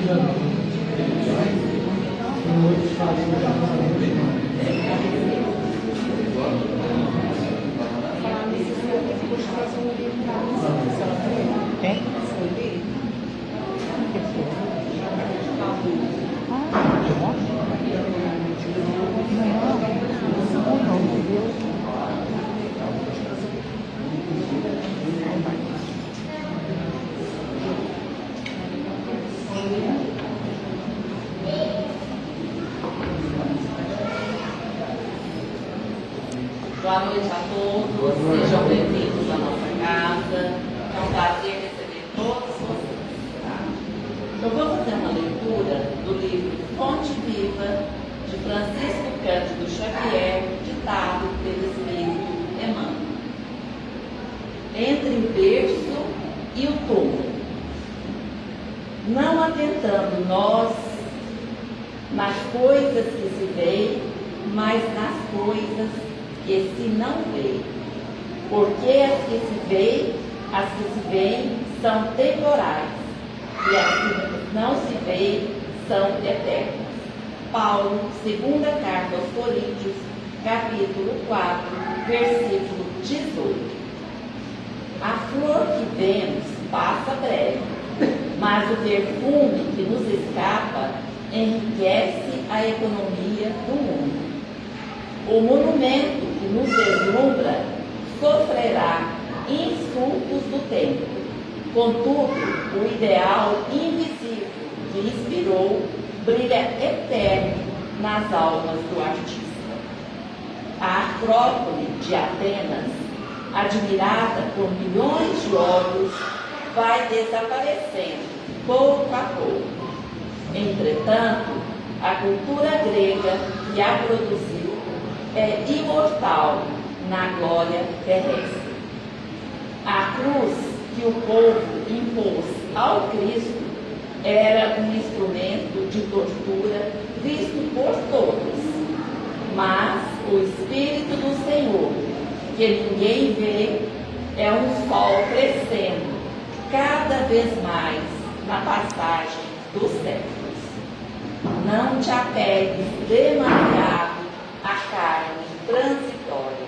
Boa noite a todos, sejam bem-vindos à nossa casa. É um prazer receber todos vocês. Tá? Eu vou fazer uma leitura do livro Fonte Viva, de Francisco Cândido Xavier, ditado pelo Espírito Emmanuel. Entre o berço e o túmulo, não atentando nós nas coisas que se veem, mas nas coisas que se não veem. Porque as que se veem são temporais, e as que não se veem são eternas. Paulo, segunda carta aos Coríntios, capítulo 4, versículo 18. A flor que vemos passa breve, mas o perfume que nos escapa enriquece a economia do mundo. O monumento que nos deslumbra sofrerá insultos do tempo. Contudo, o ideal invisível que inspirou brilha eterno nas almas do artista. A Acrópole de Atenas, admirada por milhões de olhos, vai desaparecendo pouco a pouco. Entretanto, a cultura grega que a produziu é imortal na glória terrestre. A cruz que o povo impôs ao Cristo era um instrumento de tortura visto por todos, mas o Espírito do Senhor, que ninguém vê, é um sol crescendo cada vez mais na passagem dos séculos. Não te apegues demasiado à carne transitória.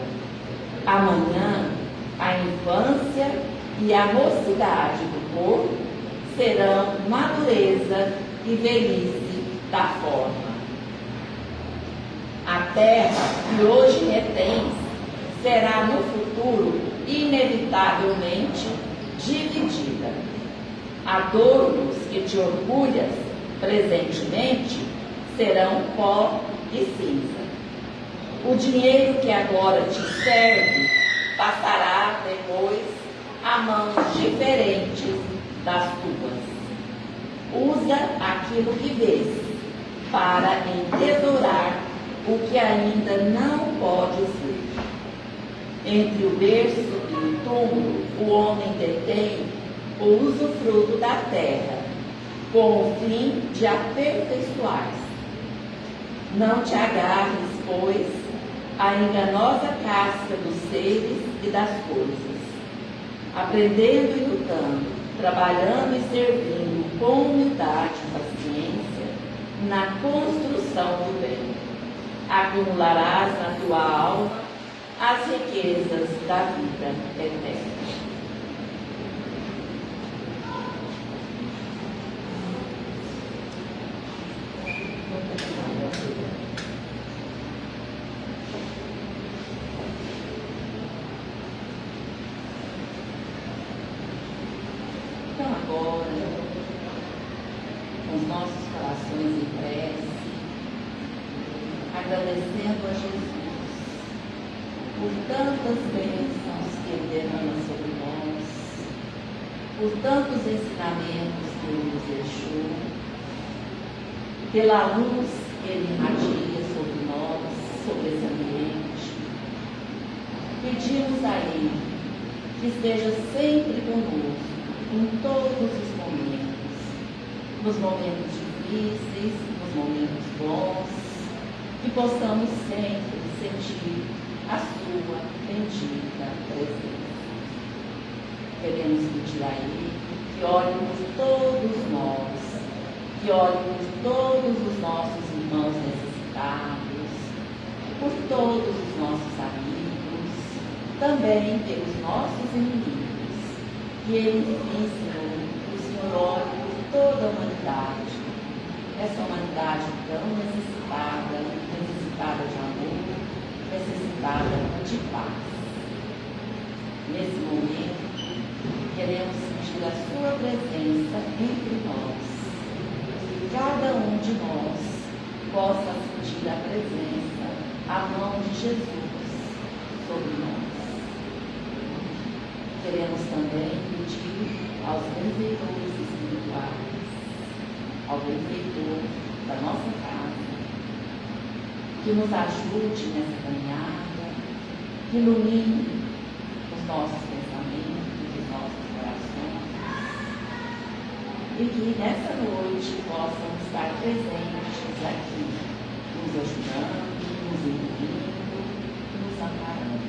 Amanhã, a infância e a mocidade do corpo serão madureza e velhice da forma. A terra que hoje retens será no futuro inevitavelmente dividida. Adornos que te orgulhas presentemente serão pó e cinza. O dinheiro que agora te serve passará depois a mãos diferentes das tuas. Usa aquilo que vês para entesourar o que ainda não podes ver. Entre o berço e o túmulo, o homem detém o usufruto da terra, com o fim de aperfeiçoar-se. Não te agarres, pois, à enganosa casca dos seres e das coisas, aprendendo e lutando, trabalhando e servindo com humildade e paciência na construção do bem. Acumularás na tua alma as riquezas da vida eterna. Então agora, com os nossos corações em prece, agradecendo a Jesus por tantas bênçãos que Ele derrama sobre nós, por tantos ensinamentos que Ele nos deixou, pela luz que Ele irradia sobre nós, sobre esse ambiente. Pedimos a Ele que esteja sempre conosco, em todos os momentos, nos momentos difíceis, nos momentos bons, que possamos sempre sentir a sua bendita presença. Queremos pedir a Ele que olhe por todos nós, que ore por todos os nossos irmãos necessitados, por todos os nossos amigos, também pelos nossos inimigos, que Ele, Senhor, o Senhor ore por toda a humanidade, essa humanidade tão necessitada de amor, necessitada de paz. Nesse momento, queremos sentir a Sua presença entre nós. Cada um de nós possa sentir a presença, a mão de Jesus sobre nós. Queremos também pedir aos benfeitores espirituais, ao benfeitor da nossa casa, que nos ajude nessa caminhada, que ilumine os nossos pensamentos, os nossos corações, e que nessa noite possam estar presentes aqui, nos ajudando, nos iluminando, nos amparando.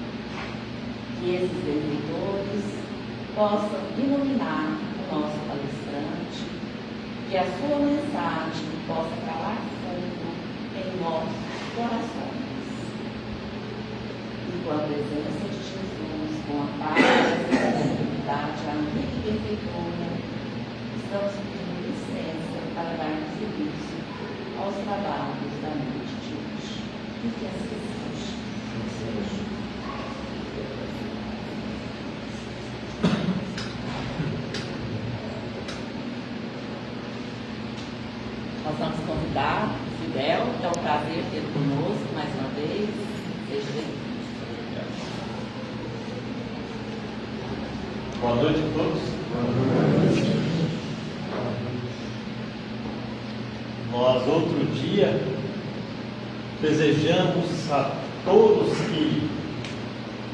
Que esses benfeitores possam iluminar o nosso palestrante, que a sua mensagem possa calar fundo em nossos corações. E com a presença de Jesus, com a paz, a tranquilidade, a amiga e benfeitora, estamos pedindo licença para darmos início aos trabalhos da noite de hoje. E que assim seja. Nós vamos convidar o Fidel, que é um prazer ter conosco mais uma vez. Seja bem-vindo. Boa noite a todos. Boa noite. Nós, outro dia, desejamos a todos que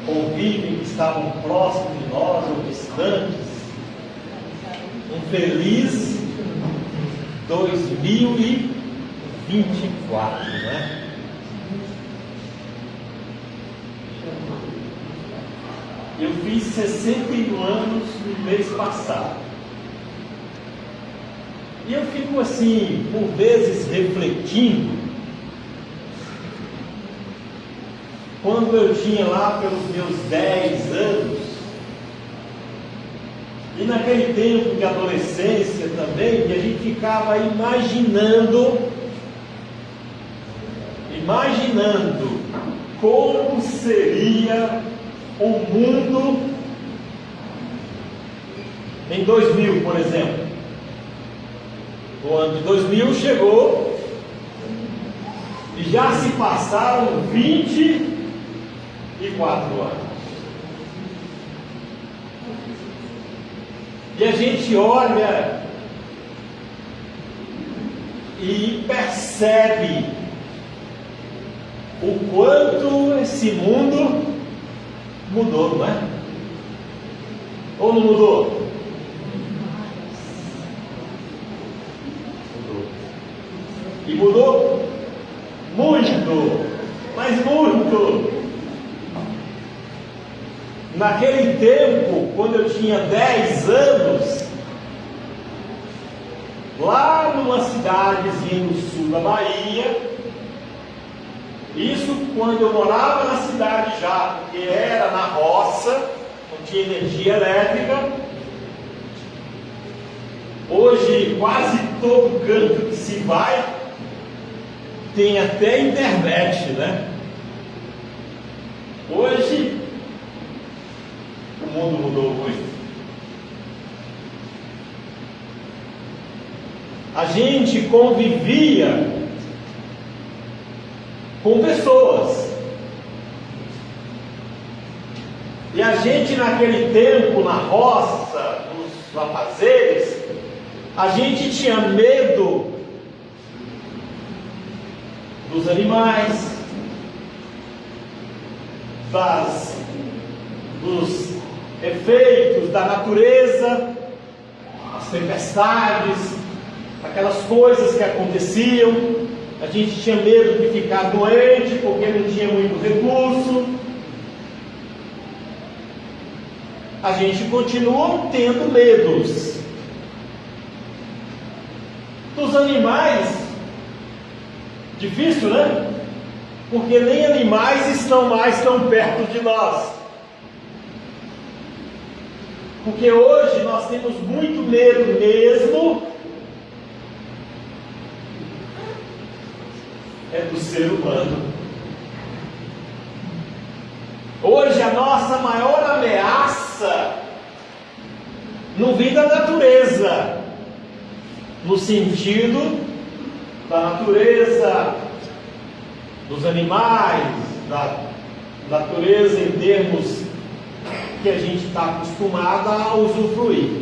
convivem, que estavam próximos de nós ou distantes, um feliz 2024, né? Eu fiz 61 anos no mês passado. E eu fico assim, por vezes, refletindo, quando eu tinha lá pelos meus 10 anos, e naquele tempo de adolescência também, que a gente ficava imaginando como seria o mundo em 2000, por exemplo. O ano de 2000 chegou e já se passaram 24 anos. E a gente olha e percebe o quanto esse mundo mudou, não é? Ou não mudou? E mudou muito, mas muito. Naquele tempo, quando eu tinha 10 anos, lá numa cidadezinha no sul da Bahia, isso quando eu morava na cidade já, porque era na roça, não tinha energia elétrica. Hoje, quase todo canto que se vai, tem até internet, né? Hoje, o mundo mudou muito. A gente convivia com pessoas. E a gente naquele tempo, na roça, nos afazeres, a gente tinha medo dos animais, dos efeitos da natureza, as tempestades, aquelas coisas que aconteciam. A gente tinha medo de ficar doente porque não tinha muito recurso. A gente continua tendo medos. Dos animais, difícil, né? Porque nem animais estão mais tão perto de nós. Porque hoje nós temos muito medo mesmo do ser humano. Hoje a nossa maior ameaça não vem da natureza, no sentido da natureza dos animais, da natureza em termos que a gente está acostumado a usufruir.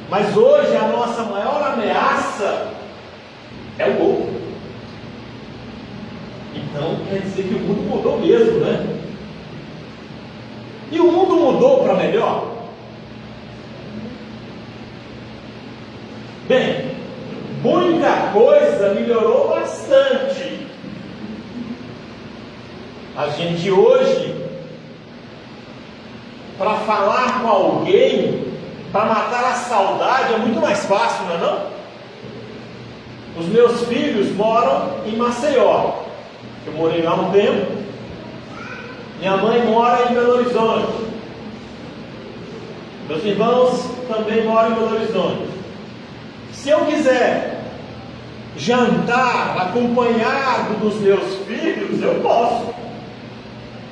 Mas hoje a nossa maior ameaça é o outro. Então quer dizer que o mundo mudou mesmo, né? E o mundo mudou para melhor? Bem, muita coisa melhorou bastante. A gente hoje, para falar com alguém, para matar a saudade, é muito mais fácil, não é não? Os meus filhos moram em Maceió. Eu morei lá um tempo. Minha mãe mora em Belo Horizonte. Meus irmãos também moram em Belo Horizonte. Se eu quiser jantar acompanhado dos meus filhos, eu posso.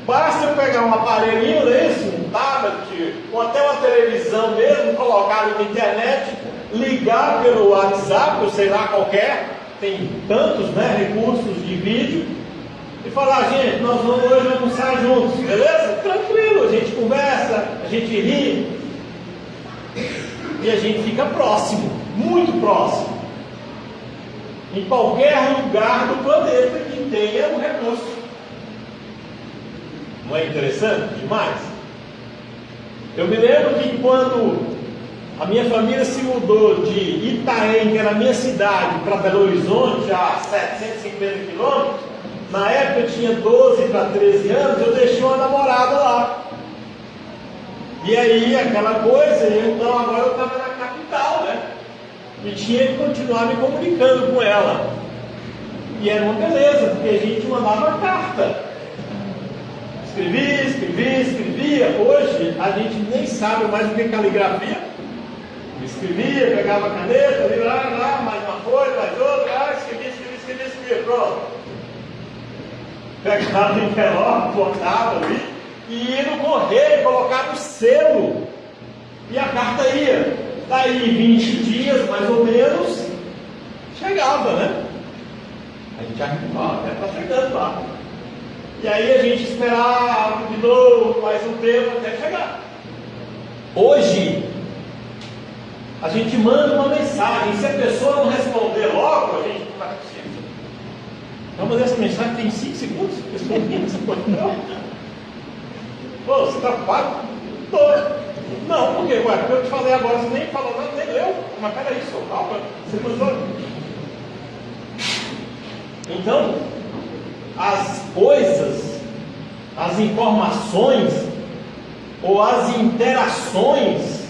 Basta eu pegar um aparelhinho desse, um tablet, ou até uma televisão mesmo, colocar na internet, ligar pelo WhatsApp, ou sei lá qualquer, tem tantos, né, recursos de vídeo, e falar: gente, nós vamos hoje almoçar juntos, beleza? Tranquilo, a gente conversa, a gente ri, e a gente fica próximo, muito próximo, em qualquer lugar do planeta que tenha um recurso. Não é interessante demais? Eu me lembro que quando a minha família se mudou de Itaém, que era a minha cidade, para Belo Horizonte, a 750 quilômetros, na época eu tinha 12 para 13 anos, eu deixei uma namorada lá. E aí aquela coisa, então agora eu estava na capital, né? E tinha que continuar me comunicando com ela. E era uma beleza, porque a gente mandava carta. Escrevia. Hoje a gente nem sabe mais o que é caligrafia. Escrevia, pegava a caneta, lá, mais uma folha, mais outra, escrevia, pronto. Pegava o envelope, botava ali, e ia no correio, colocava o selo, e a carta ia. Daí 20 dias, mais ou menos, chegava, né? A gente já está chegando lá. E aí a gente esperava de novo, mais um tempo até chegar. Hoje, a gente manda uma mensagem. Se a pessoa não responder logo, a gente não vai conseguir. Vamos mandar essa mensagem, tem 5 segundos. A pessoa não respondeu. Pô, você está ocupado? Estou. Não, por quê? Ué, porque eu te falei agora, você nem falou nada, nem leu. Mas peraí, sou calma. Você mandou. Então, as coisas, as informações ou as interações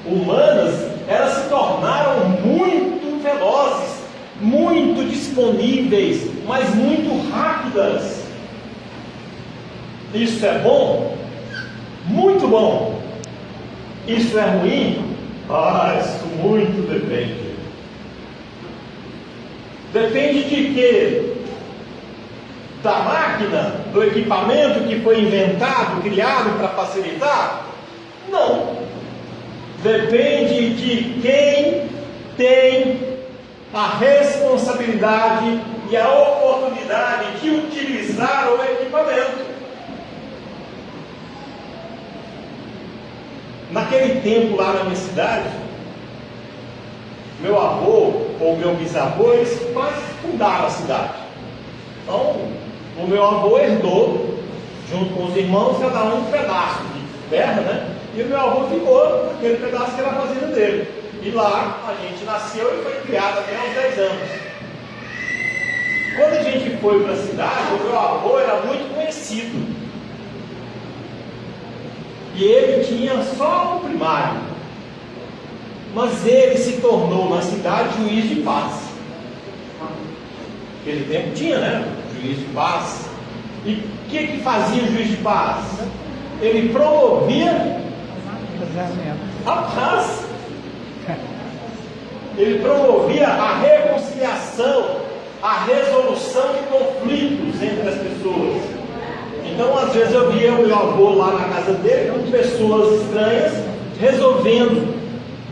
humanas, elas se tornaram muito velozes, muito disponíveis, mas muito rápidas. Isso é bom? Muito bom. Isso é ruim? Isso muito depende. Depende de quê? Da máquina, do equipamento que foi inventado, criado para facilitar? Não. Depende de quem tem a responsabilidade e a oportunidade de utilizar o equipamento. Naquele tempo lá na minha cidade, meu avô ou meu bisavô, eles quase fundaram a cidade. Então, o meu avô herdou, junto com os irmãos, cada um pedaço de terra, né? E o meu avô ficou naquele pedaço que era a fazenda dele. E lá a gente nasceu e foi criado até aos 10 anos. Quando a gente foi para a cidade, o meu avô era muito conhecido. E ele tinha só o primário. mas ele se tornou na cidade juiz de paz. Naquele tempo tinha, né? Juiz de paz. E o que fazia o juiz de paz? Ele promovia a paz. Ele promovia a reconciliação, a resolução de conflitos entre as pessoas. Então, às vezes eu via o meu avô lá na casa dele com pessoas estranhas resolvendo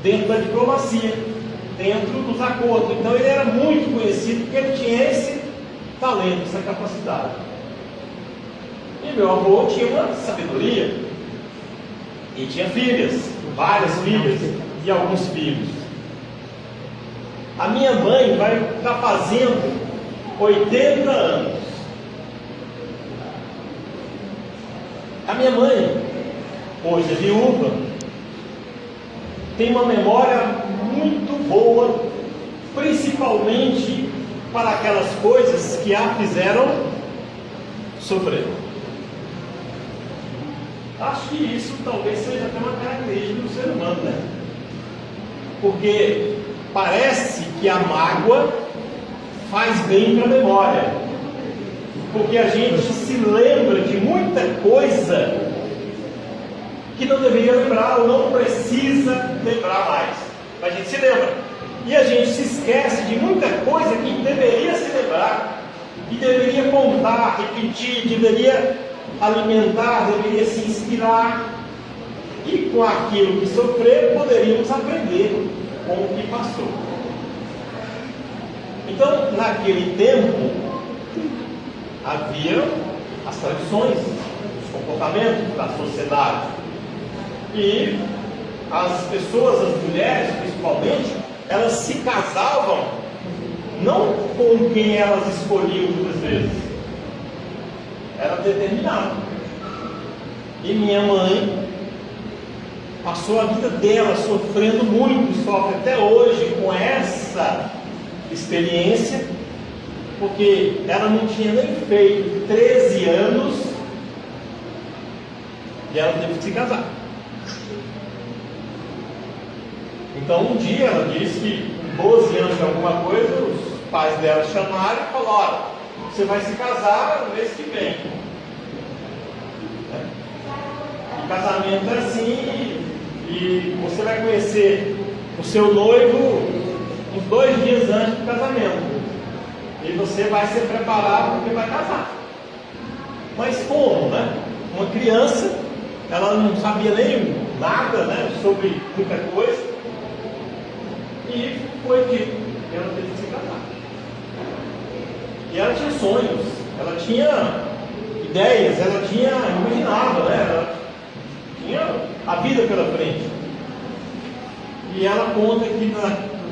dentro da diplomacia, dentro dos acordos. Então ele era muito conhecido porque ele tinha esse talento, essa capacidade. E meu avô tinha uma sabedoria e tinha filhas, várias filhas e alguns filhos. A minha mãe vai estar fazendo 80 anos. A minha mãe, hoje é viúva, tem uma memória muito boa, principalmente para aquelas coisas que a fizeram sofrer. Acho que isso talvez seja até uma característica do ser humano, né? Porque parece que a mágoa faz bem para a memória, porque a gente se lembra de muita coisa que não deveria lembrar ou não precisa lembrar mais. A gente se lembra. E a gente se esquece de muita coisa que deveria se lembrar, que deveria contar, repetir, deveria alimentar, deveria se inspirar. E com aquilo que sofrer, poderíamos aprender com o que passou. Então, naquele tempo, havia as tradições, os comportamentos da sociedade. E as pessoas, as mulheres principalmente, elas se casavam não com quem elas escolhiam muitas vezes. Era determinado. E minha mãe passou a vida dela sofrendo muito, sofre até hoje com essa experiência, porque ela não tinha nem feito 13 anos e ela teve que se casar. Então um dia ela disse que com 12 anos de alguma coisa, os pais dela chamaram e falaram: olha, você vai se casar no mês que vem. O casamento é assim, e você vai conhecer o seu noivo uns 2 dias antes do casamento. E você vai se preparar porque vai casar. Mas como, né? Uma criança, ela não sabia nem nada, né, sobre muita coisa. E foi dito, ela teve que se casar. E ela tinha sonhos, ela tinha ideias, ela tinha, imaginava, né? Ela tinha a vida pela frente. E ela conta que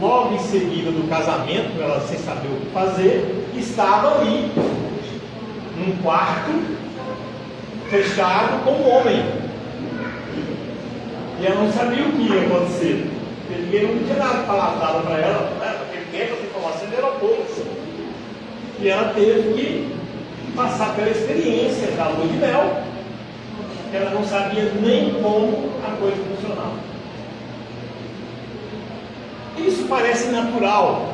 logo em seguida do casamento, ela sem saber o que fazer, estava ali, num quarto, fechado com um homem. E ela não sabia o que ia acontecer. Porque ninguém não tinha nada falado para ela, né? Naquele tempo as informações eram poucas. E ela teve que passar pela experiência da lua de mel, que ela não sabia nem como a coisa funcionava. Isso parece natural,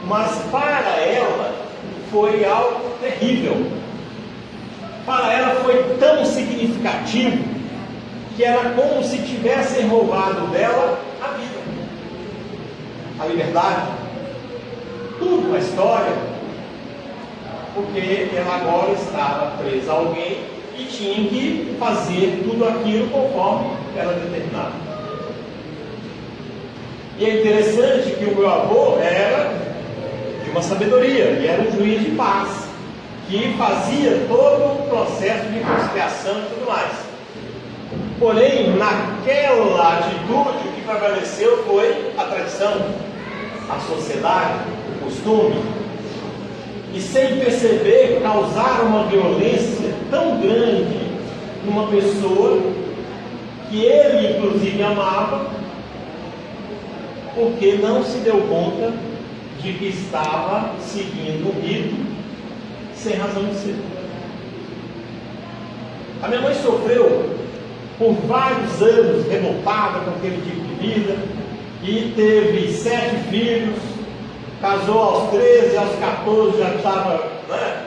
mas para ela foi algo terrível. Para ela foi tão significativo que era como se tivessem roubado dela a vida, a liberdade, tudo a história, porque ela agora estava presa a alguém e tinha que fazer tudo aquilo conforme era determinado. E é interessante que o meu avô era de uma sabedoria, e era um juiz de paz, que fazia todo o processo de conciliação e tudo mais. Porém, naquela atitude, o que prevaleceu foi a tradição, a sociedade, o costume, e sem perceber, causaram uma violência tão grande numa pessoa que ele, inclusive, amava, porque não se deu conta de que estava seguindo um rito sem razão de ser. A minha mãe sofreu por vários anos revoltada com aquele tipo de vida, e teve 7 filhos, casou aos 13, aos 14 já estava, né,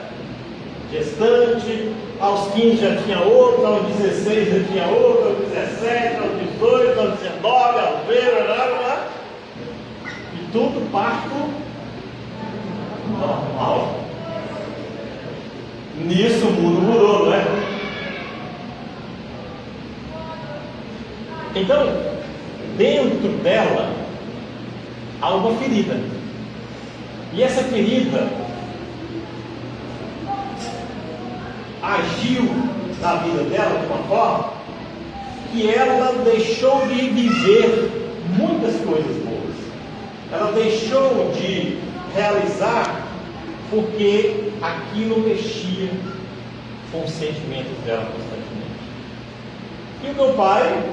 gestante, aos 15 já tinha outro, aos 16 já tinha outro, aos 17, aos 18, aos 19, aos 20, e tudo parto normal. Nisso o mundo mudou, não é? Então, dentro dela há uma ferida. E essa ferida agiu na vida dela de uma forma que ela deixou de viver muitas coisas boas. Ela deixou de realizar porque aquilo mexia com os sentimentos dela constantemente. E o meu pai,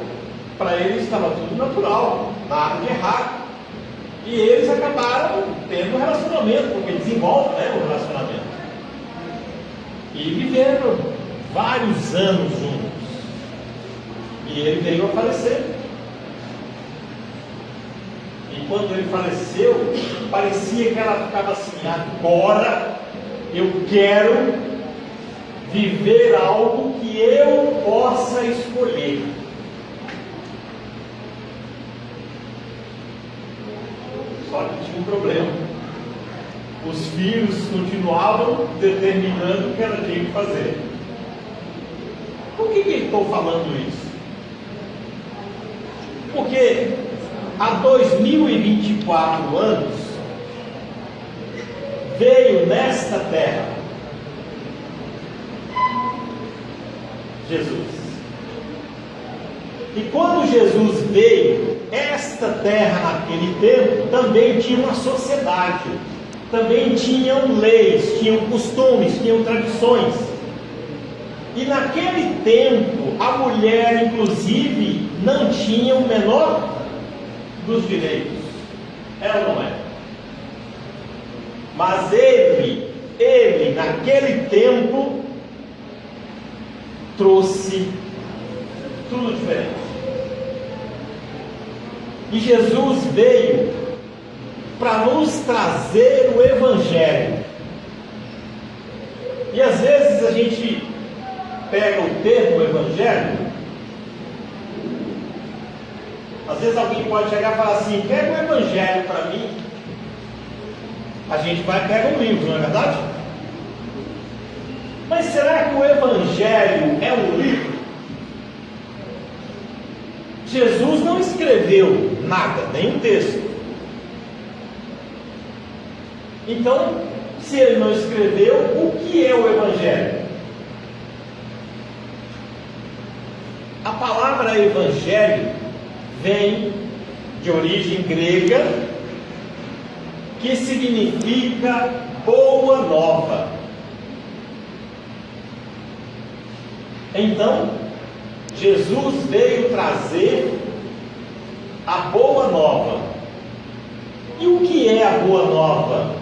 para ele estava tudo natural, nada de errado. E eles acabaram tendo um relacionamento, porque desenvolve, né, o relacionamento. E viveram vários anos juntos. E ele veio a falecer. E quando ele faleceu, parecia que ela ficava assim: agora eu quero viver algo que eu possa escolher. Só que tinha um problema. Os filhos continuavam determinando o que ela tinha que fazer. Por que estou falando isso? Porque há 2024 anos veio nesta terra Jesus. E quando Jesus veio, esta terra naquele tempo também tinha uma sociedade, também tinham leis, tinham costumes, tinham tradições. E naquele tempo a mulher, inclusive, não tinha o menor dos direitos. É ou não é? Mas ele naquele tempo trouxe tudo diferente. E Jesus veio para nos trazer o Evangelho. E às vezes a gente pega o termo Evangelho, às vezes alguém pode chegar e falar assim: pega o Evangelho para mim. A gente vai pegar um livro, não é verdade? Mas será que o Evangelho é um livro? Jesus não escreveu nada, nenhum texto. Então, se ele não escreveu, o que é o Evangelho? A palavra Evangelho vem de origem grega, que significa boa nova. Então, Jesus veio trazer a boa nova. E o que é a boa nova?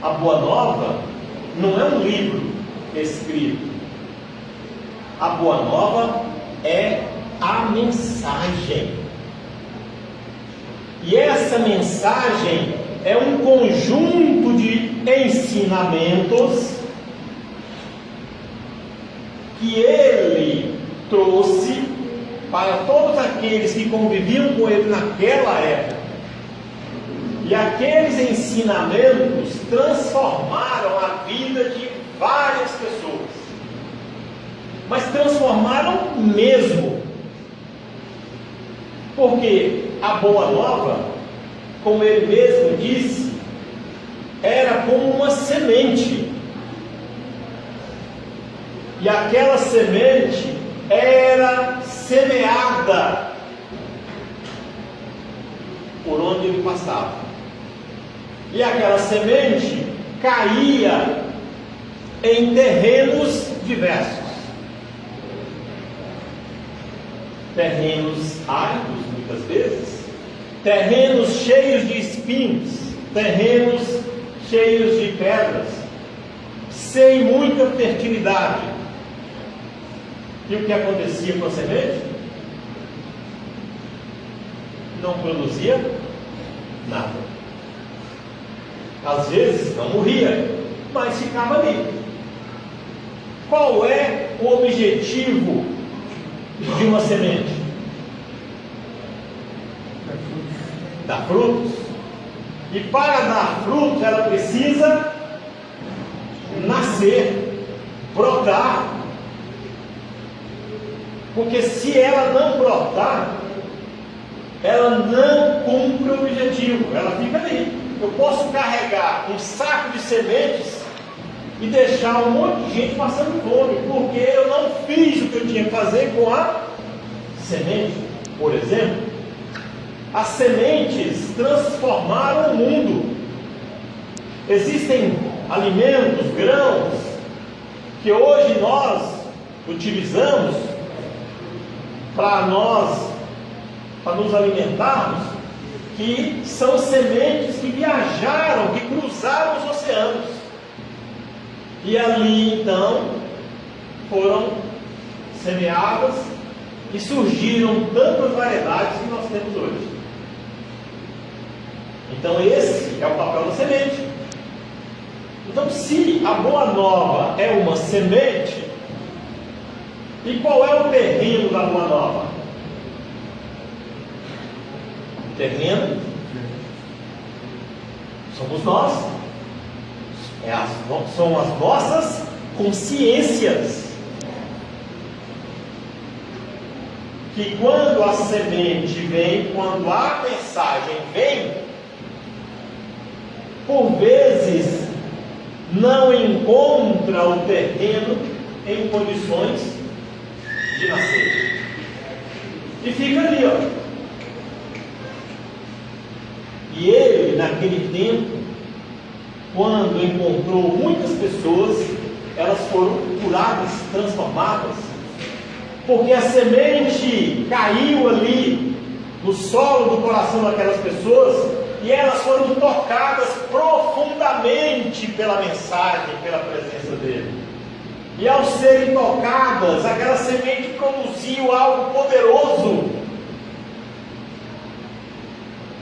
A boa nova não é um livro escrito. A boa nova é a mensagem. E essa mensagem é um conjunto de ensinamentos que ele trouxe para todos aqueles que conviviam com ele naquela época. E aqueles ensinamentos transformaram a vida de várias pessoas. Mas transformaram mesmo. Porque a boa nova, como ele mesmo disse, era como uma semente. E aquela semente era semeada por onde ele passava. E aquela semente caía em terrenos diversos. Terrenos áridos, muitas vezes. Terrenos cheios de espinhos. Terrenos cheios de pedras. Sem muita fertilidade. E o que acontecia com a semente? não produzia nada. Às vezes não morria, mas ficava ali. Qual é o objetivo de uma semente? Dar frutos. E para dar frutos ela precisa nascer, brotar. Porque se ela não brotar, ela não cumpre o objetivo, ela fica ali. Eu posso carregar um saco de sementes e deixar um monte de gente passando fome, porque eu não fiz o que eu tinha que fazer com a semente. Por exemplo, as sementes transformaram o mundo. Existem alimentos, grãos, que hoje nós utilizamos para nos alimentarmos, que são sementes que viajaram, que cruzaram os oceanos. E ali então foram semeadas e surgiram tantas variedades que nós temos hoje. Então esse é o papel da semente. Então, se a boa nova é uma semente, e qual é o terreno da boa nova? O terreno somos nós. São as nossas consciências. Que quando a semente vem, quando a mensagem vem, por vezes não encontra o terreno em condições de nascer. E fica ali, ó. E ele, naquele tempo, quando encontrou muitas pessoas, elas foram curadas, transformadas, porque a semente caiu ali no solo do coração daquelas pessoas, e elas foram tocadas profundamente pela mensagem, pela presença dele. E ao serem tocadas, aquela semente produziu algo poderoso.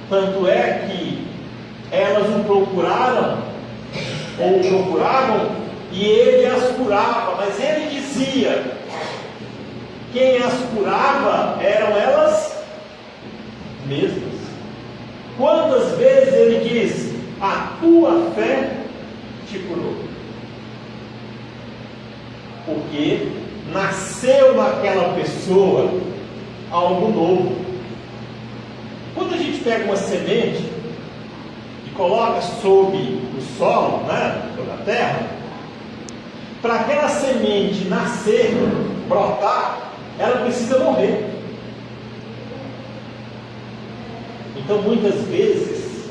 Tanto é que elas o procuraram, ou procuravam, e ele as curava. Mas ele dizia, quem as curava eram elas mesmas. Quantas vezes ele diz, a tua fé te curou? Porque nasceu naquela pessoa algo novo. Quando a gente pega uma semente e coloca sob o solo, sobre a terra, para aquela semente nascer, brotar, ela precisa morrer. Então, muitas vezes,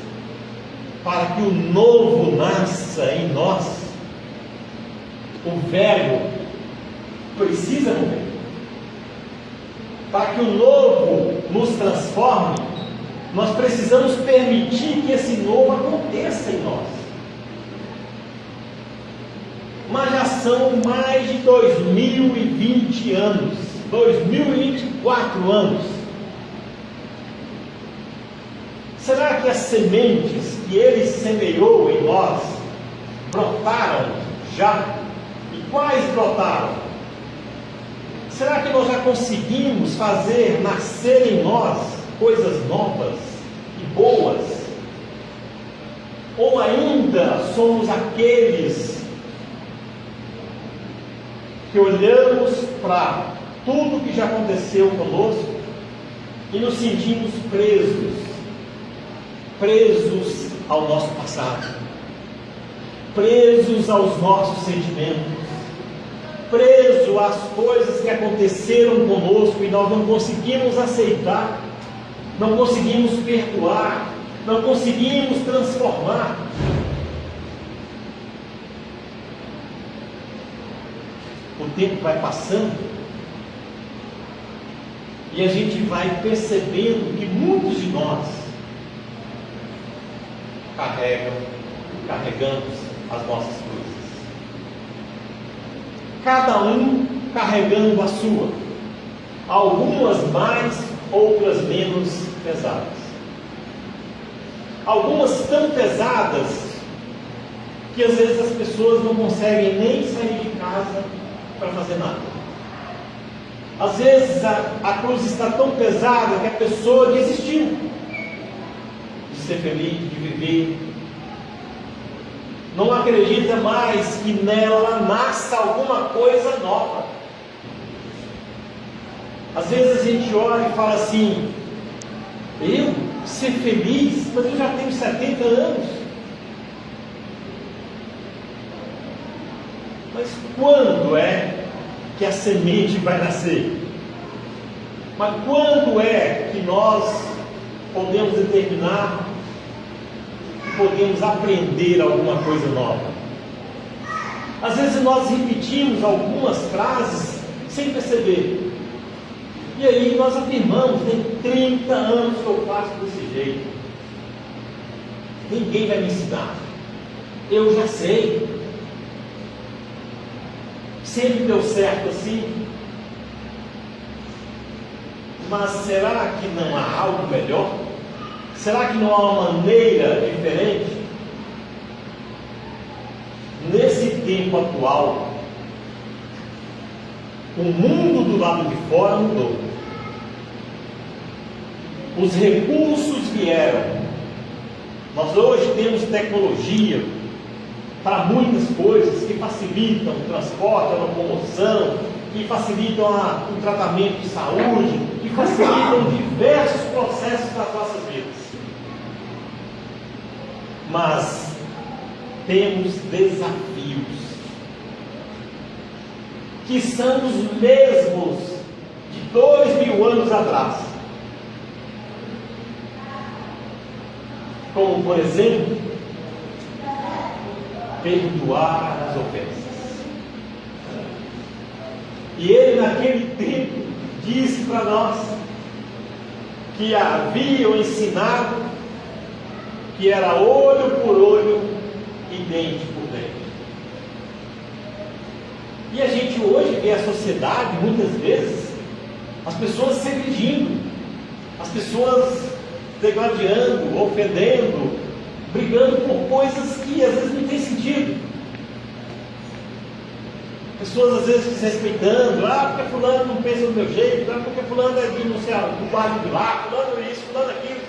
para que o novo nasça em nós, o velho precisa morrer. Para que o novo nos transforme, nós precisamos permitir que esse novo aconteça em nós. Mas já são mais de 2020 anos, 2024 anos. Será que as sementes que ele semeou em nós brotaram já? E quais brotaram? Será que nós já conseguimos fazer nascer em nós coisas novas e boas? Ou ainda somos aqueles que olhamos para tudo que já aconteceu conosco e nos sentimos presos ao nosso passado, presos aos nossos sentimentos, presos às coisas que aconteceram conosco e nós não conseguimos aceitar, não conseguimos perdoar, não conseguimos transformar? O tempo vai passando e a gente vai percebendo que muitos de nós carregamos as nossas cruzes, cada um carregando a sua, algumas mais, outras menos pesadas. algumas tão pesadas que às vezes as pessoas não conseguem nem sair de casa para fazer nada. Às vezes a cruz está tão pesada que a pessoa desistiu de ser feliz, de viver. Não acredita mais que nela nasça alguma coisa nova. Às vezes a gente olha e fala assim: eu ser feliz, mas eu já tenho 70 anos. Mas quando é que a semente vai nascer? Mas quando é que nós podemos determinar que podemos aprender alguma coisa nova? Às vezes nós repetimos algumas frases sem perceber. E aí nós afirmamos: tem 30 anos que eu faço desse jeito. Ninguém vai me ensinar. Eu já sei. Sempre deu certo assim. Mas será que não há algo melhor? Será que não há uma maneira diferente? Nesse tempo atual, o mundo do lado de fora mudou. Os recursos vieram. Nós hoje temos tecnologia para muitas coisas que facilitam o transporte, a locomoção, que facilitam o tratamento de saúde, que facilitam diversos processos das nossas vidas. Mas temos desafios que são os mesmos de 2000 anos atrás. Como, por exemplo, perdoar as ofensas. E ele naquele tempo disse para nós que haviam ensinado que era olho por olho e dente por dente. E a gente hoje vê a sociedade, muitas vezes, as pessoas se agredindo, as pessoas degladiando, ofendendo, brigando por coisas que às vezes não tem sentido. Pessoas às vezes desrespeitando: porque fulano não pensa do meu jeito, porque fulano é de não sei, do bairro de lá, fulano isso, fulano aquilo.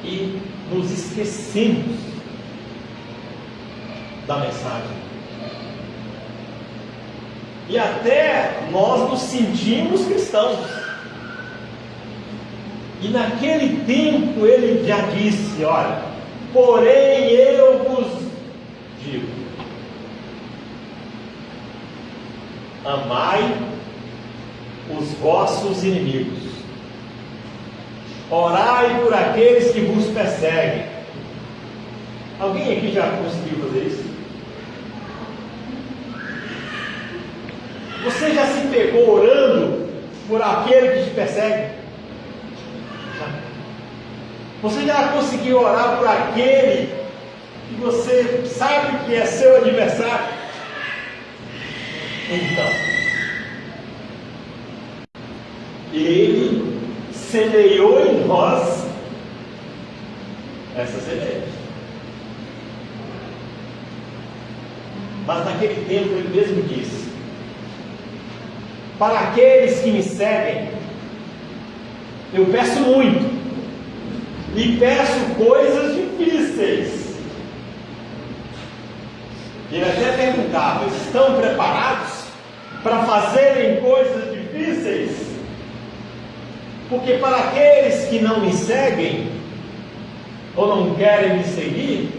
E nos esquecemos da mensagem. E até nós nos sentimos cristãos. E naquele tempo ele já disse: olha, porém eu vos digo, amai os vossos inimigos, orai por aqueles que vos perseguem. Alguém aqui já conseguiu fazer isso? Você já se pegou orando por aquele que te persegue? Você já conseguiu orar por aquele que você sabe que é seu adversário? Então, ele semeou em nós essa semente. Mas naquele tempo ele mesmo disse: para aqueles que me seguem, eu peço muito. E peço coisas difíceis. Ele até perguntava: estão preparados para fazerem coisas difíceis? Porque para aqueles que não me seguem, ou não querem me seguir,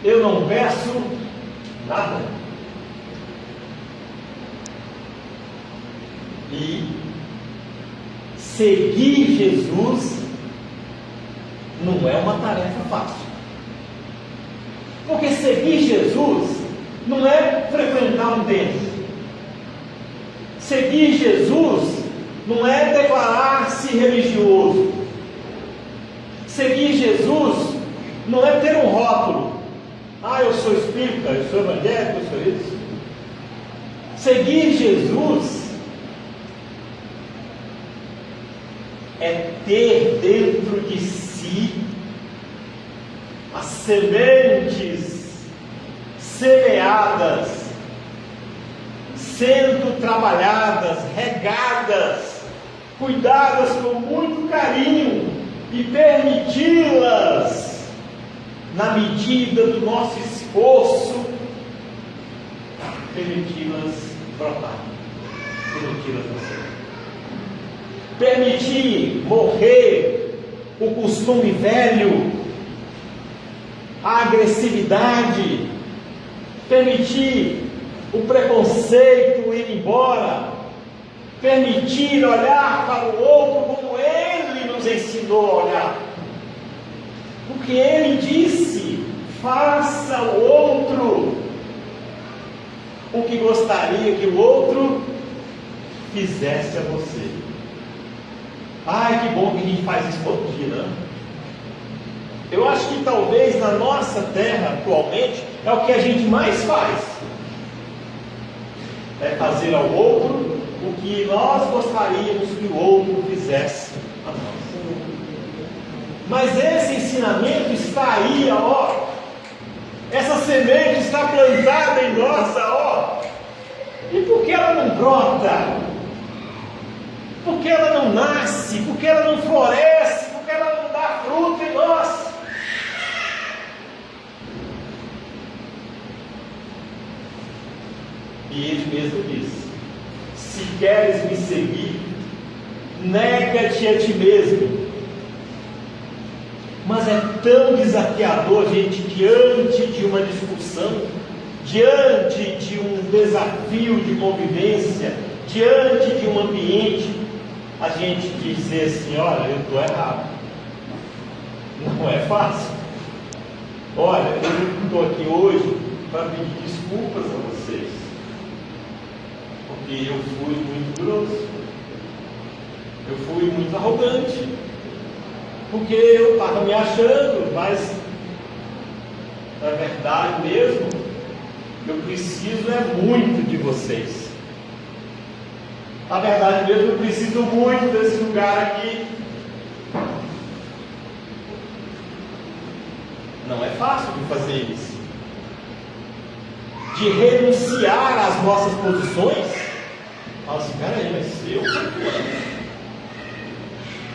eu não peço nada. E seguir Jesus não é uma tarefa fácil. Porque seguir Jesus não é frequentar um templo. Seguir Jesus não é declarar-se religioso. Seguir Jesus não é ter um rótulo: eu sou espírita, eu sou evangélico, eu sou isso. Seguir Jesus é ter dentro de si as sementes semeadas, sendo trabalhadas, regadas, cuidadas com muito carinho e permiti-las, na medida do nosso esforço, permiti-las brotar, permiti-las nascer. Permitir morrer o costume velho, a agressividade, permitir o preconceito ir embora, permitir olhar para o outro como Ele nos ensinou a olhar, porque Ele disse: faça ao outro o que gostaria que o outro fizesse a você. Ai, que bom que a gente faz isso todo dia, né? Eu acho que talvez na nossa terra atualmente é o que a gente mais faz. É fazer ao outro o que nós gostaríamos que o outro fizesse a nós. Mas esse ensinamento está aí, ó. Essa semente está plantada em nós, ó. E por que ela não brota? Por que ela não nasce? Por que ela não floresce? Por que ela não dá fruto em nós? E Ele mesmo diz: se queres me seguir, nega-te a ti mesmo. Mas é tão desafiador, gente, diante de uma discussão, diante de um desafio de convivência, diante de um ambiente, a gente dizer assim: olha, eu estou errado. Não é fácil. Olha, eu não estou aqui hoje para pedir desculpas a vocês, porque eu fui muito grosso, eu fui muito arrogante, porque eu estava me achando, mas na verdade mesmo, eu preciso muito de vocês. Na verdade mesmo, eu preciso muito desse lugar aqui. Não é fácil de fazer isso, de renunciar às nossas posições. Fala assim: peraí, mas eu?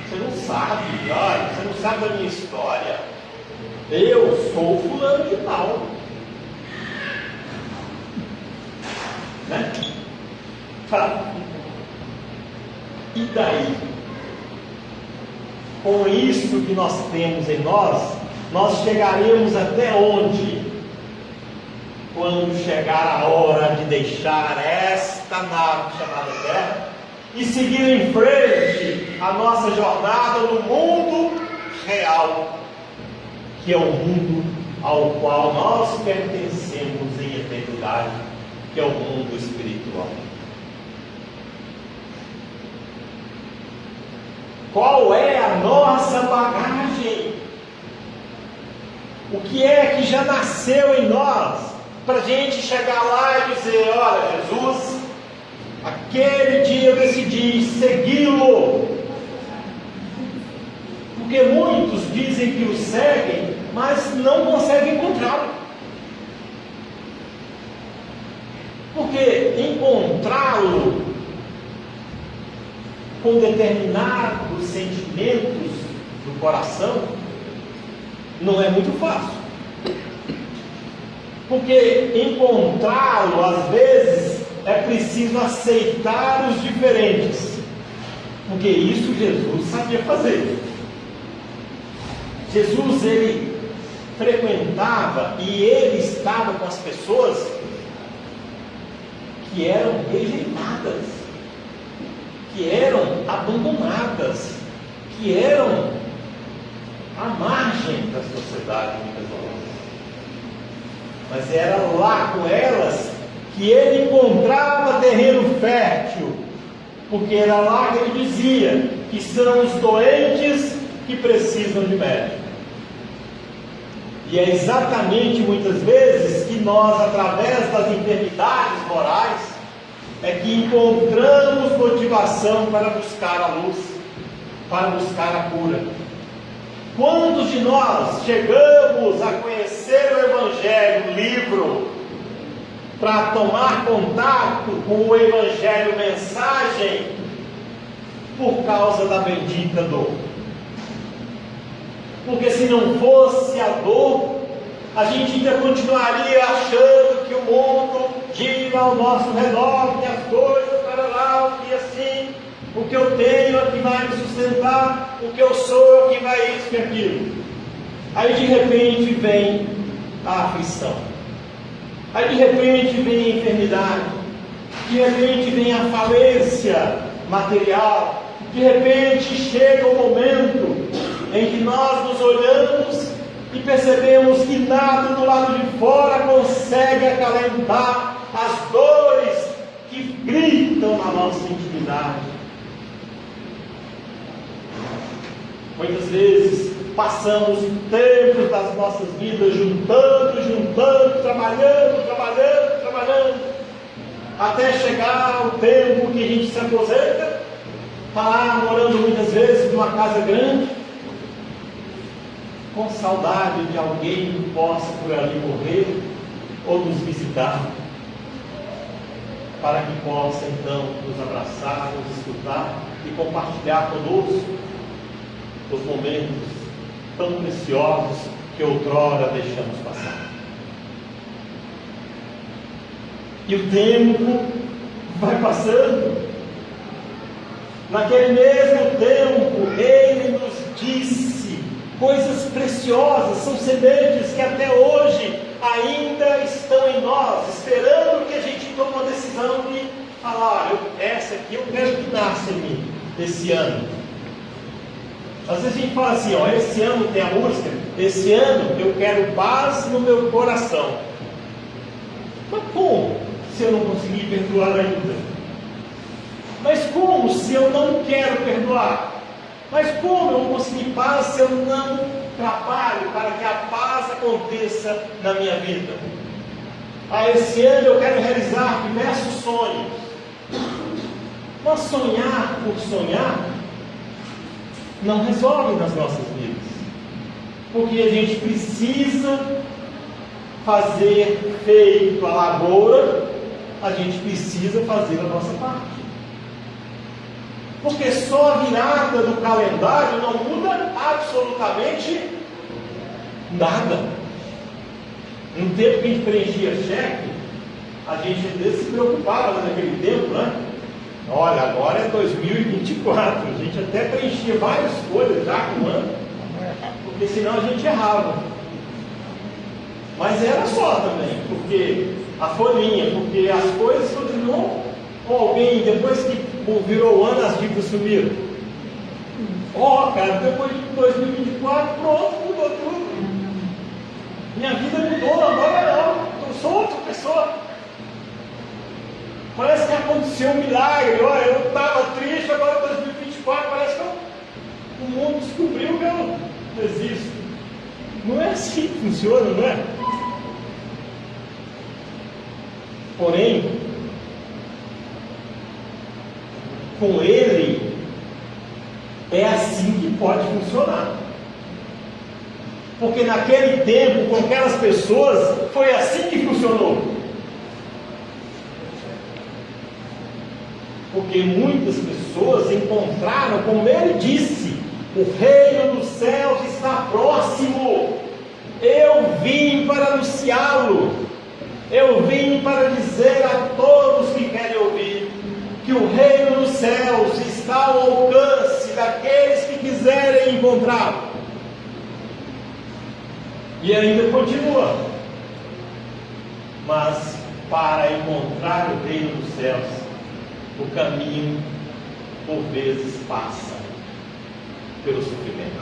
Você não sabe, olha, você não sabe da minha história. Eu sou fulano de tal, né? E daí? Com isso que nós temos em nós, nós chegaremos até onde? Quando chegar a hora de deixar esta nave chamada Terra e seguir em frente a nossa jornada no mundo real, que é o mundo ao qual nós pertencemos em eternidade, que é o mundo espiritual. Qual é a nossa bagagem? O que é que já nasceu em nós, para a gente chegar lá e dizer: olha, Jesus, aquele dia eu decidi segui-lo. Porque muitos dizem que o seguem, mas não conseguem encontrá-lo. Porque encontrá-lo com determinados sentimentos do coração não é muito fácil. Porque encontrá-lo, às vezes, é preciso aceitar os diferentes. Porque isso Jesus sabia fazer. Jesus, ele frequentava e ele estava com as pessoas que eram rejeitadas, que eram abandonadas, que eram à margem da sociedade, muitas vezes. Mas era lá com elas que ele encontrava terreno fértil, porque era lá que ele dizia que são os doentes que precisam de médico. E é exatamente muitas vezes que nós, através das enfermidades morais, é que encontramos motivação para buscar a luz. para buscar a cura. Quantos de nós chegamos a conhecer o Evangelho, o livro, para tomar contato com o Evangelho, mensagem, por causa da bendita dor? Porque se não fosse a dor, a gente ainda continuaria achando que o mundo gira ao nosso redor, que as coisas para lá, que assim, o que eu tenho é que vai me sustentar, o que eu sou é que vai isso e aquilo. Aí de repente vem a aflição, aí de repente vem a enfermidade, de repente vem a falência material, de repente chega o momento em que nós nos olhamos e percebemos que nada do lado de fora consegue acalentar as dores que gritam na nossa intimidade. Muitas vezes passamos tempos das nossas vidas juntando, trabalhando, até chegar o tempo que a gente se aposenta, está lá morando muitas vezes numa casa grande, com saudade de alguém que possa por ali morrer ou nos visitar, para que possa então nos abraçar, nos escutar e compartilhar conosco os momentos tão preciosos que outrora deixamos passar. E o tempo vai passando. Naquele mesmo tempo, Ele nos disse coisas preciosas, são sementes que até hoje ainda estão em nós, esperando que a gente tome uma decisão de falar, essa aqui eu quero que nasça em mim, esse ano. Às vezes a gente fala assim, esse ano tem a música, esse ano eu quero paz no meu coração. Mas como se eu não conseguir perdoar ainda? Mas como se eu não quero perdoar? Mas como eu vou conseguir paz se eu não trabalho para que a paz aconteça na minha vida? Esse ano eu quero realizar diversos sonhos. Mas sonhar por sonhar não resolve nas nossas vidas. Porque a gente precisa fazer feito a lavoura, a gente precisa fazer a nossa parte. Porque só a virada do calendário não muda absolutamente nada. No tempo que a gente preenchia cheque, a gente às vezes se preocupava naquele tempo, né? Olha, agora é 2024. A gente até preenchia várias folhas já com o ano, porque senão a gente errava. Mas era só também, porque a folhinha, porque as coisas continuam. Ou alguém, depois que virou o ano, as dívidas sumiram. Cara, depois de 2024, pronto, mudou tudo. Minha vida mudou, agora não. Eu sou outra pessoa. Parece que aconteceu um milagre. Olha, eu estava triste, agora 2024, parece que o mundo descobriu que eu existo. Não é assim que funciona, não é? Porém, com Ele, é assim que pode funcionar. Porque naquele tempo, com aquelas pessoas, foi assim que funcionou. Porque muitas pessoas encontraram, como Ele disse, o reino dos céus está próximo. Eu vim para anunciá-lo. Eu vim para dizer a todos que querem ouvir que o reino dos céus está ao alcance daqueles que quiserem encontrá-lo. E ainda continua. Mas para encontrar o reino dos céus, o caminho por vezes passa pelo sofrimento,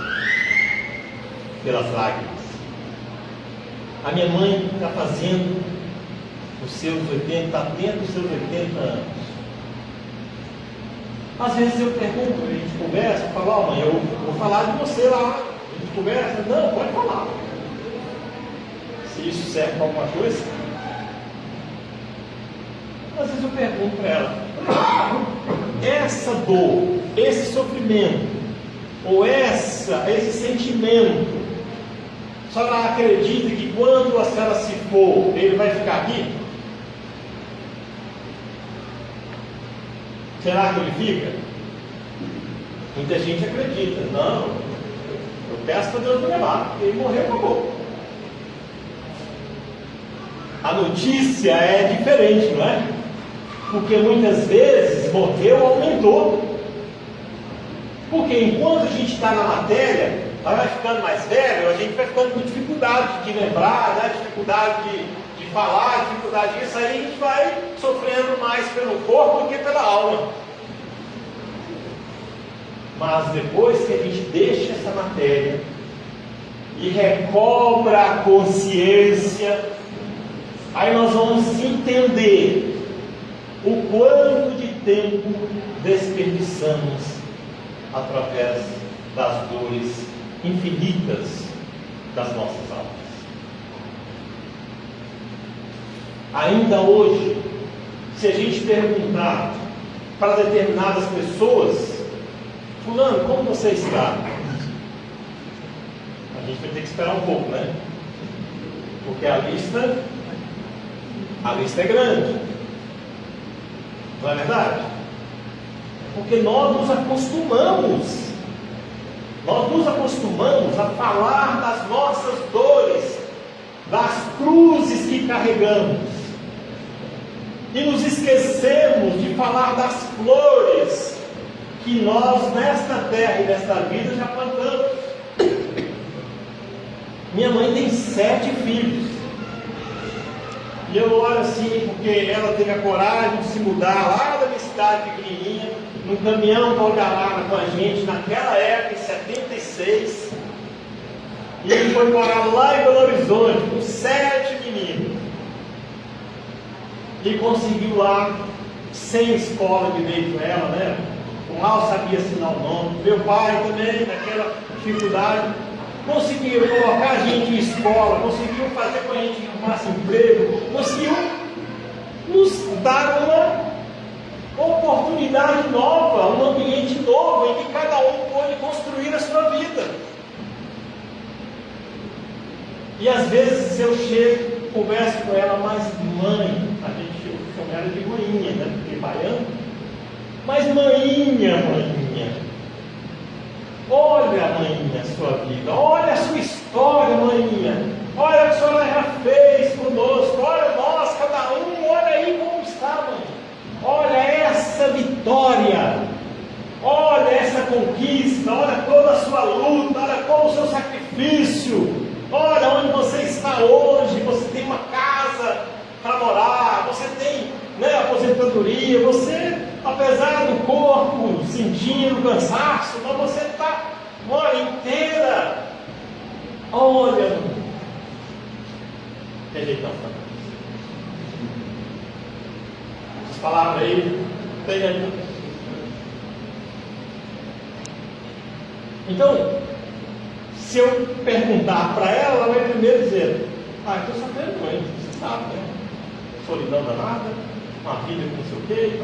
pelas lágrimas. A minha mãe está fazendo os seus 80, está tendo os seus 80 anos. Às vezes eu pergunto, a gente conversa, falo, mãe, eu vou falar de você lá. A gente conversa, não, pode falar. Se isso serve para alguma coisa. Às vezes eu pergunto para ela, essa dor, esse sofrimento, ou esse sentimento, a senhora acredita que quando a senhora se for, ele vai ficar aqui? Será que ele fica? Muita gente acredita. Não, eu peço para Deus me levar. Ele morreu, acabou. A notícia é diferente, não é? Porque muitas vezes morreu, aumentou. Porque enquanto a gente está na matéria, vai ficando mais velho, a gente vai ficando com dificuldade de lembrar, né? Dificuldade de falar, dificuldade disso, aí a gente vai sofrendo mais pelo corpo do que pela alma. Mas depois que a gente deixa essa matéria e recobra a consciência, aí nós vamos entender o quanto de tempo desperdiçamos através das dores infinitas das nossas almas. Ainda hoje, se a gente perguntar para determinadas pessoas: fulano, como você está? A gente vai ter que esperar um pouco, né? Porque a lista é grande. Não é verdade? Porque nós nos acostumamos a falar das nossas dores, das cruzes que carregamos, e nos esquecemos de falar das flores que nós nesta terra e nesta vida já plantamos. Minha mãe tem 7 filhos, e eu olho assim porque ela teve a coragem de se mudar lá da minha cidade pequenininha, num caminhão para Algarara com a gente naquela época, em 76, e ele foi morar lá em Belo Horizonte com 7 meninos, e conseguiu lá, sem escola direito ela, né? O mal sabia assinar o nome. Meu pai também, naquela dificuldade, conseguiu colocar a gente em escola, conseguiu fazer com que a gente arrumasse emprego, conseguiu nos dar uma oportunidade nova, um ambiente novo, em que cada um pôde construir a sua vida. E às vezes eu chego, converso com ela: mas mãe, a gente chama ela de maninha, né? Porque baiano. Mas maninha, olha, maninha, a sua vida, olha a sua história, maninha, olha o que a senhora já fez conosco, olha nós, cada um, olha aí como está, mãe, olha essa vitória, olha essa conquista, olha toda a sua luta, olha todo o seu sacrifício, olha onde você está hoje, você tem uma casa para morar, você tem, né, aposentadoria, você, apesar do corpo sentindo cansaço, mas você está, olha, inteira. Olha, rejeitão. Essas palavras aí, tem aí. Então, se eu perguntar para ela, ela vai primeiro dizer: ah, eu estou sofrendo muito, você sabe, né? Solidão danada, uma vida com não sei o quê,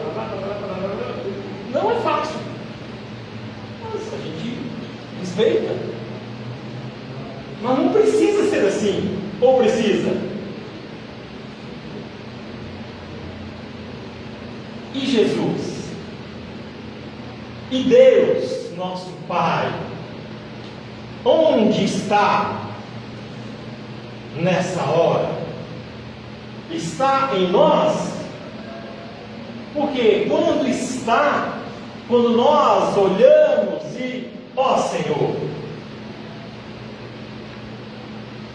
não é fácil, mas a gente respeita. Mas não precisa ser assim, ou precisa? E Jesus? E Deus, nosso Pai, onde está nessa hora? Está em nós? Porque quando nós olhamos e, ó Senhor,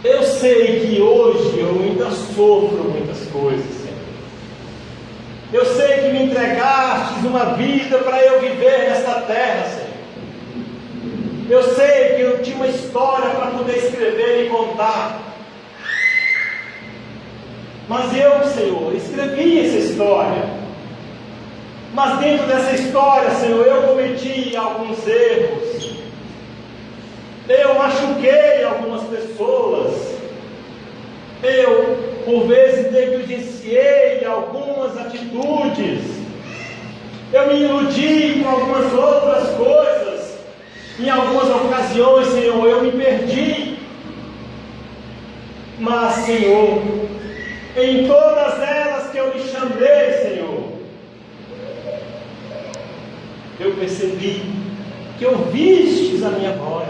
eu sei que hoje eu ainda sofro muitas coisas, Senhor. Eu sei que me entregastes uma vida para eu viver nesta terra, Senhor. Eu sei que eu tinha uma história para poder escrever e contar. Mas eu, Senhor, escrevi essa história. Mas dentro dessa história, Senhor, eu cometi alguns erros. Eu machuquei algumas pessoas. Eu, por vezes, negligenciei algumas atitudes. Eu me iludi com algumas outras coisas. Em algumas ocasiões, Senhor, eu me perdi. Mas, Senhor, em todas elas que eu lhe chamei, Senhor, eu percebi que ouvistes a minha voz.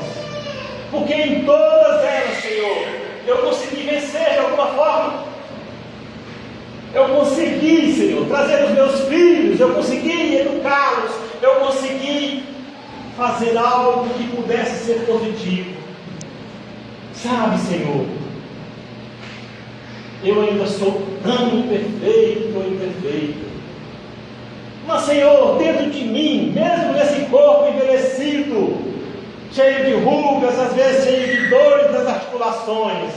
Porque em todas elas, Senhor, eu consegui vencer de alguma forma. Eu consegui, Senhor, trazer os meus filhos, eu consegui educá-los, eu consegui fazer algo que pudesse ser positivo. Sabe, Senhor, eu ainda sou tão imperfeito. Mas, Senhor, dentro de mim, mesmo nesse corpo envelhecido, cheio de rugas, às vezes cheio de dores das articulações,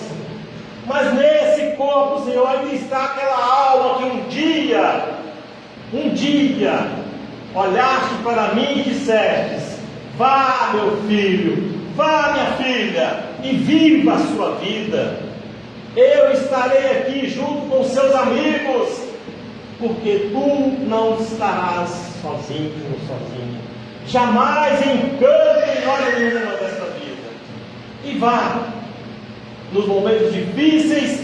mas nesse corpo, Senhor, ainda está aquela alma que um dia, olhaste para mim e dissestes: vá, meu filho, vá, minha filha, e viva a sua vida. Eu estarei aqui junto com seus amigos, porque tu não estarás sozinho ou sozinha. Jamais encanto em hora nenhuma desta vida. E vá, nos momentos difíceis,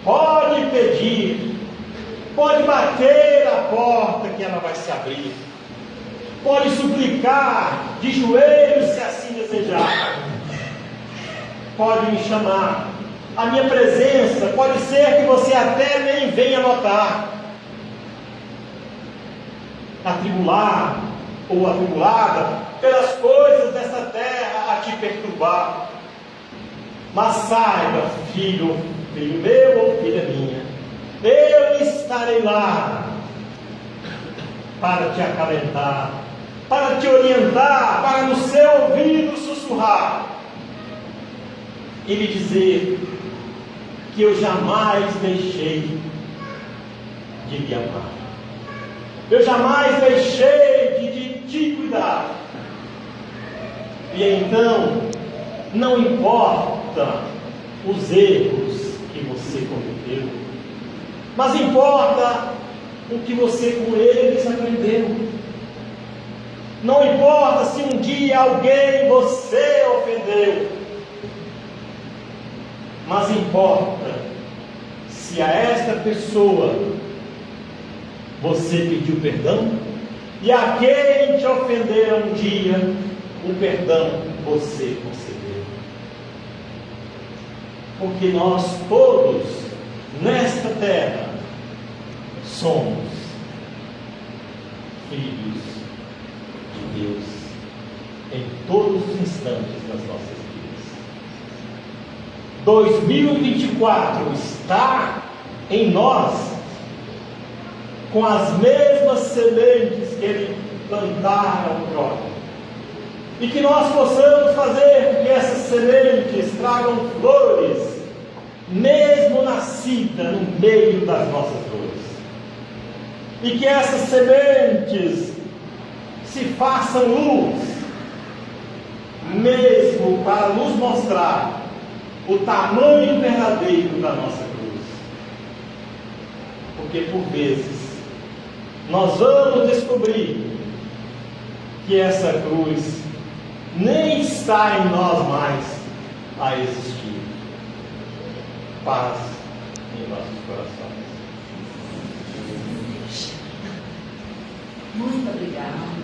pode pedir, pode bater a porta que ela vai se abrir, pode suplicar de joelhos se assim desejar, pode me chamar. A minha presença pode ser que você até nem venha notar. Atribular ou atribulada pelas coisas dessa terra a te perturbar. Mas saiba, filho meu ou filha minha, eu estarei lá para te acalentar, para te orientar, para no seu ouvido sussurrar e lhe dizer que eu jamais deixei de lhe amar. Eu jamais deixei de te cuidar. E então, não importa os erros que você cometeu, mas importa o que você com eles aprendeu. Não importa se um dia alguém você ofendeu, mas importa se a esta pessoa você pediu perdão, e a quem te ofendeu um dia, o perdão você concedeu. Porque nós todos, nesta terra, somos filhos de Deus, em todos os instantes das nossas vidas. 2024 está em nós, com as mesmas sementes que Ele plantara outrora, e que nós possamos fazer que essas sementes tragam flores, mesmo nascidas no meio das nossas dores, e que essas sementes se façam luz, mesmo para nos mostrar o tamanho verdadeiro da nossa cruz, porque por vezes nós vamos descobrir que essa cruz nem está em nós mais a existir. Paz em nossos corações. Muito obrigada.